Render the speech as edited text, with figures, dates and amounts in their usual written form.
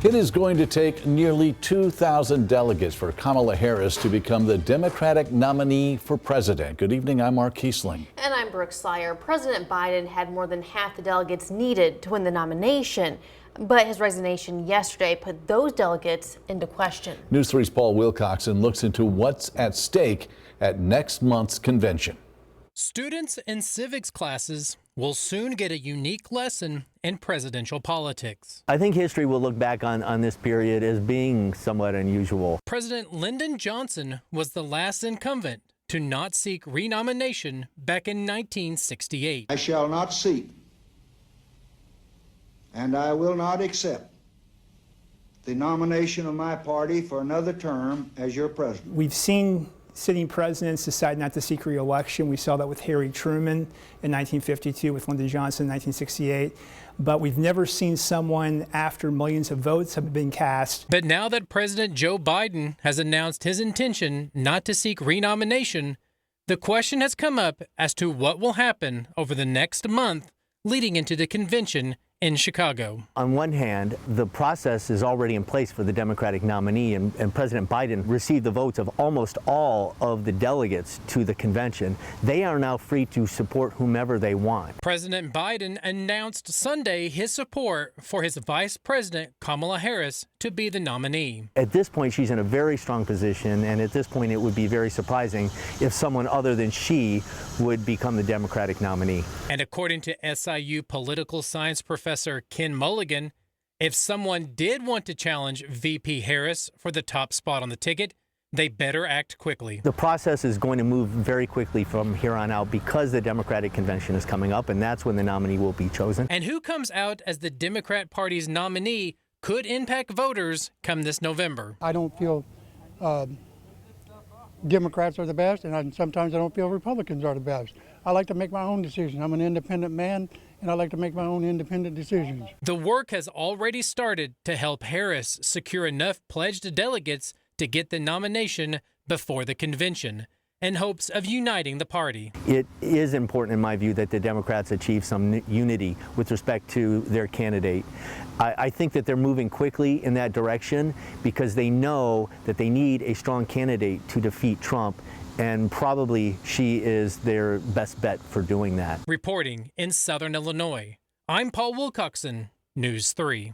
It is going to take nearly 2,000 delegates for Kamala Harris to become the Democratic nominee for president. Good evening, I'm Mark Kiesling. And I'm Brooke Slyer. President Biden had more than half the delegates needed to win the nomination, but his resignation yesterday put those delegates into question. News 3's Paul Wilcoxon looks into what's at stake at next month's convention. Students in civics classes will soon get a unique lesson in presidential politics. I think history will look back on this period as being somewhat unusual. President Lyndon Johnson was the last incumbent to not seek renomination back in 1968. I shall not seek, and I will not accept the nomination of my party for another term as your president. We've seen sitting presidents decide not to seek re-election. We saw that with Harry Truman in 1952, with Lyndon Johnson in 1968. But we've never seen someone after millions of votes have been cast. But now that President Joe Biden has announced his intention not to seek renomination, the question has come up as to what will happen over the next month leading into the convention in Chicago. On one hand, the process is already in place for the Democratic nominee, and President Biden received the votes of almost all of the delegates to the convention. They are now free to support whomever they want. President Biden announced Sunday his support for his Vice President Kamala Harris to be the nominee. At this point, she's in a very strong position, and at this point, it would be very surprising if someone other than she would become the Democratic nominee. And according to SIU political science professor Ken Mulligan, if someone did want to challenge VP Harris for the top spot on the ticket, they better act quickly. The process is going to move very quickly from here on out because the Democratic convention is coming up, and that's when the nominee will be chosen. And who comes out as the Democrat Party's nominee could impact voters come this November. I don't feel Democrats are the best, and sometimes I don't feel Republicans are the best. I like to make my own decisions. I'm an independent man, and I like to make my own independent decisions. The work has already started to help Harris secure enough pledged delegates to get the nomination before the convention, in hopes of uniting the party. It is important, in my view, that the Democrats achieve some unity with respect to their candidate. I think that they're moving quickly in that direction because they know that they need a strong candidate to defeat Trump, and probably she is their best bet for doing that. Reporting in Southern Illinois, I'm Paul Wilcoxon, News 3.